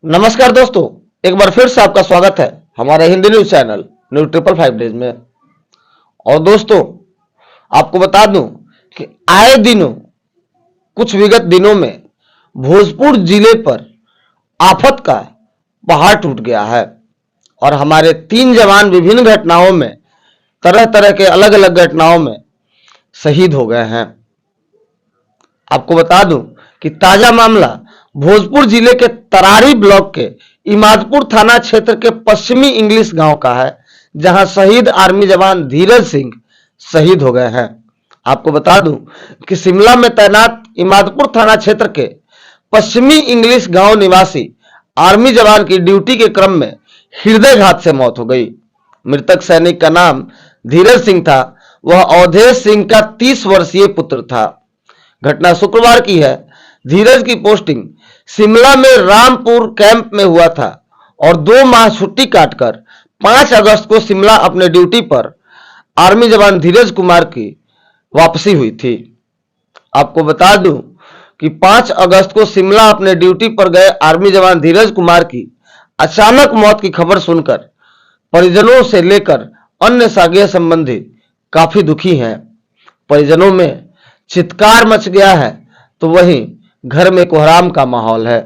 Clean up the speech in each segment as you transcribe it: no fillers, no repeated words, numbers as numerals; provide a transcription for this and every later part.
नमस्कार दोस्तों, एक बार फिर से आपका स्वागत है हमारे Hindi news channel news 555 days में। और दोस्तों, आपको बता दूं कि आए दिनों कुछ विगत दिनों में भोजपुर जिले पर आफत का पहाड़ टूट गया है और हमारे 3 जवान विभिन्न घटनाओं में, तरह तरह के अलग अलग घटनाओं में शहीद हो गए हैं। आपको बता दूं कि ताजा मामला भोजपुर जिले के तरारी ब्लॉक के इमादपुर थाना क्षेत्र के पश्चिमी इंग्लिश गांव का है, जहां शहीद आर्मी जवान धीरज सिंह शहीद हो गए हैं। आपको बता दूं कि शिमला में तैनात इमादपुर थाना क्षेत्र के पश्चिमी इंग्लिश गांव निवासी आर्मी जवान की ड्यूटी के क्रम में हृदयघात से मौत हो गई। मृतक सैनिक का नाम धीरज सिंह था। वह अवधेश सिंह का 30 वर्षीय पुत्र था। घटना शुक्रवार की है। धीरज की पोस्टिंग शिमला में रामपुर कैंप में हुआ था और 2 माह छुट्टी काटकर 5 अगस्त को शिमला अपने ड्यूटी पर आर्मी जवान धीरज कुमार की वापसी हुई थी। आपको बता दूं कि 5 अगस्त को शिमला अपने ड्यूटी पर गए आर्मी जवान धीरज कुमार की अचानक मौत की खबर सुनकर परिजनों से लेकर अन्य सगे संबंधी काफी दुखी हैं। परिजनों में चित्कार मच गया है, तो वहीं घर में कोहराम का माहौल है।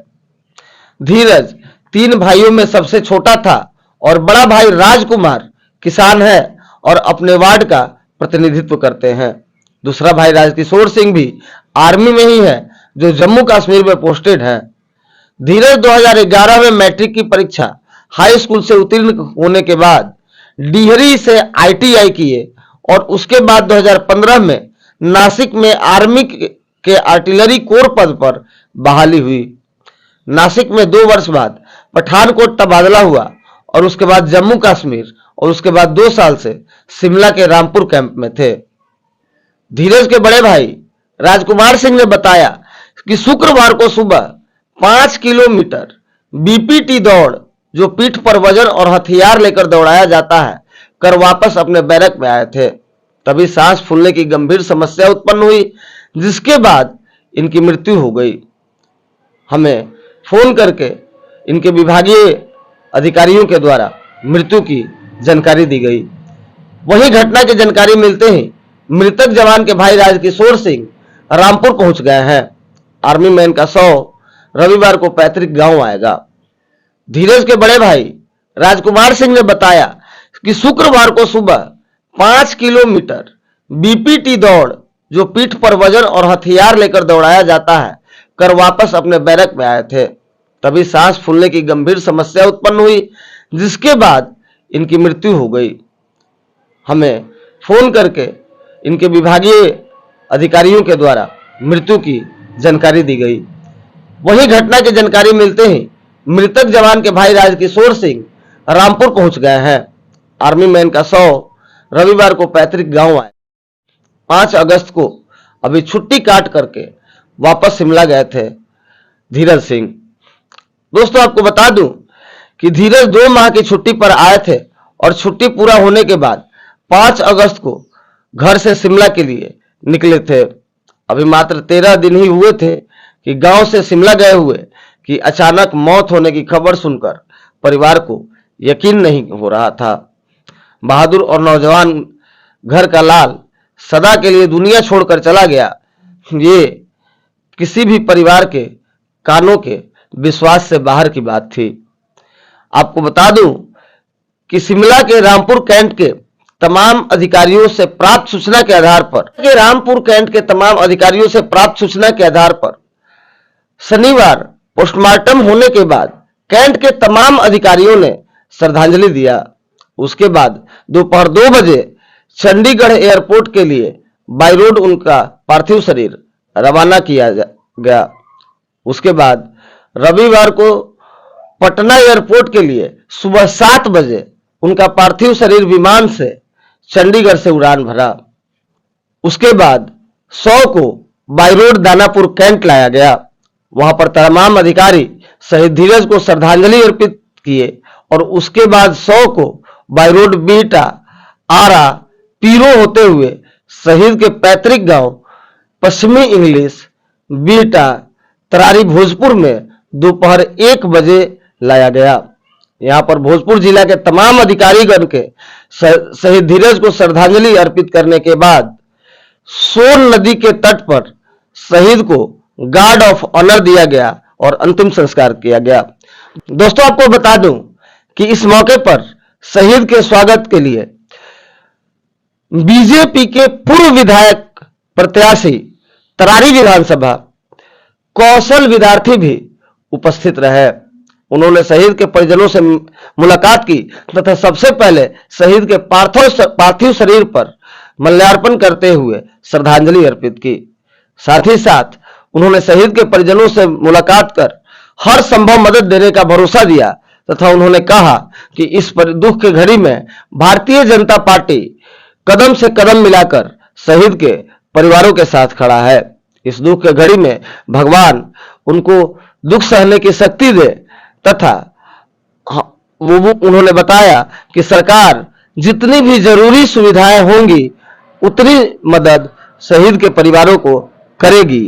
धीरज 3 भाइयों में सबसे छोटा था और बड़ा भाई राजकुमार किसान है और अपने वार्ड का प्रतिनिधित्व करते हैं। दूसरा भाई राजकिशोर सिंह भी आर्मी में ही है, जो जम्मू कश्मीर में पोस्टेड है। धीरज 2011 में मैट्रिक की परीक्षा हाई स्कूल से उत्तीर्ण होने के बाद डिहरी से ITI किए और उसके बाद 2015 में नासिक में आर्मी के आर्टिलरी कोर पद पर बहाली हुई। नासिक में 2 वर्ष बाद पठानकोट तबादला हुआ और उसके बाद जम्मू कश्मीर और उसके बाद 2 साल से शिमला के रामपुर कैंप में थे। धीरज के बड़े भाई राजकुमार सिंह ने बताया कि शुक्रवार को सुबह 5 किलोमीटर BPT दौड़, जो पीठ पर वजन और हथियार लेकर दौड़ाया जाता है, कर वापस अपने बैरक में आए थे। तभी सांस फूलने की गंभीर समस्या उत्पन्न हुई, जिसके बाद इनकी मृत्यु हो गई। हमें फोन करके इनके विभागीय अधिकारियों के द्वारा मृत्यु की जानकारी दी गई। वही घटना की जानकारी मिलते ही मृतक जवान के भाई राजकिशोर सिंह रामपुर पहुंच गए हैं। आर्मी मैन का शव रविवार को पैतृक गांव आएगा। धीरज के बड़े भाई राजकुमार सिंह ने बताया कि शुक्रवार को सुबह 5 किलोमीटर BPT दौड़, जो पीठ पर वजन और हथियार लेकर दौड़ाया जाता है, कर वापस अपने बैरक में आए थे। तभी सांस फूलने की गंभीर समस्या उत्पन्न हुई, जिसके बाद इनकी मृत्यु हो गई। हमें फोन करके इनके विभागीय अधिकारियों के द्वारा मृत्यु की जानकारी दी गई। वही घटना की जानकारी मिलते ही मृतक जवान के भाई राजकिशोर सिंह रामपुर पहुंच गए हैं। आर्मी मैन का शव रविवार को पैतृक गांव आए। 5 अगस्त को अभी छुट्टी काट करके वापस शिमला गए थे धीरज सिंह। दोस्तों, आपको बता दूं कि धीरज 2 माह की छुट्टी पर आए थे और छुट्टी पूरा होने के बाद 5 अगस्त को घर से शिमला के लिए निकले थे। अभी मात्र 13 दिन ही हुए थे कि गांव से शिमला गए हुए कि अचानक मौत होने की खबर सुनकर परिवार को यकीन नहीं हो रहा था। बहादुर और नौजवान घर का लाल सदा के लिए दुनिया छोड़कर चला गया। ये किसी भी परिवार के कानों के विश्वास से बाहर की बात थी। आपको बता दूं कि शिमला के रामपुर कैंट के तमाम अधिकारियों से प्राप्त सूचना के आधार पर शनिवार पोस्टमार्टम होने के बाद कैंट के तमाम अधिकारियों ने श्रद्धांजलि दिया। उसके बाद दोपहर 2 बजे चंडीगढ़ एयरपोर्ट के लिए बाई रोड उनका पार्थिव शरीर रवाना किया गया। उसके बाद रविवार को पटना एयरपोर्ट के लिए सुबह 7 बजे उनका पार्थिव शरीर विमान से चंडीगढ़ से उड़ान भरा। उसके बाद 100 को बाई रोड दानापुर कैंट लाया गया। वहां पर तमाम अधिकारी शहीद धीरज को श्रद्धांजलि अर्पित किए और उसके बाद 100 को बाई रोड बीटा, आरा, पीरो होते हुए शहीद के पैतृक गांव पश्चिमी इंग्लिश बीटा तरारी भोजपुर में दोपहर 1 बजे लाया गया। यहां पर भोजपुर जिला के तमाम अधिकारीगण के शहीद धीरज को श्रद्धांजलि अर्पित करने के बाद सोन नदी के तट पर शहीद को गार्ड ऑफ ऑनर दिया गया और अंतिम संस्कार किया गया। दोस्तों, आपको बता दूं कि इस मौके पर शहीद के स्वागत के लिए बीजेपी के पूर्व विधायक प्रत्याशी तरारी विधानसभा कौशल विद्यार्थी भी उपस्थित रहे। उन्होंने शहीद के परिजनों से मुलाकात की तथा सबसे पहले शहीद के पार्थिव शरीर पर माल्यार्पण करते हुए श्रद्धांजलि अर्पित की। साथ ही साथ उन्होंने शहीद के परिजनों से मुलाकात कर हर संभव मदद देने का भरोसा दिया तथा उन्होंने कहा कि इस दुख के घड़ी में भारतीय जनता पार्टी कदम से कदम मिलाकर शहीद के परिवारों के साथ खड़ा है। इस दुख के घड़ी में भगवान उनको दुख सहने की शक्ति दे तथा उन्होंने बताया कि सरकार जितनी भी जरूरी सुविधाएं होंगी उतनी मदद शहीद के परिवारों को करेगी।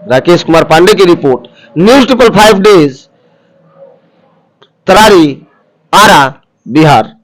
राकेश कुमार पांडे की रिपोर्ट, न्यूज़ 555 डेज, तरारी, आरा, बिहार।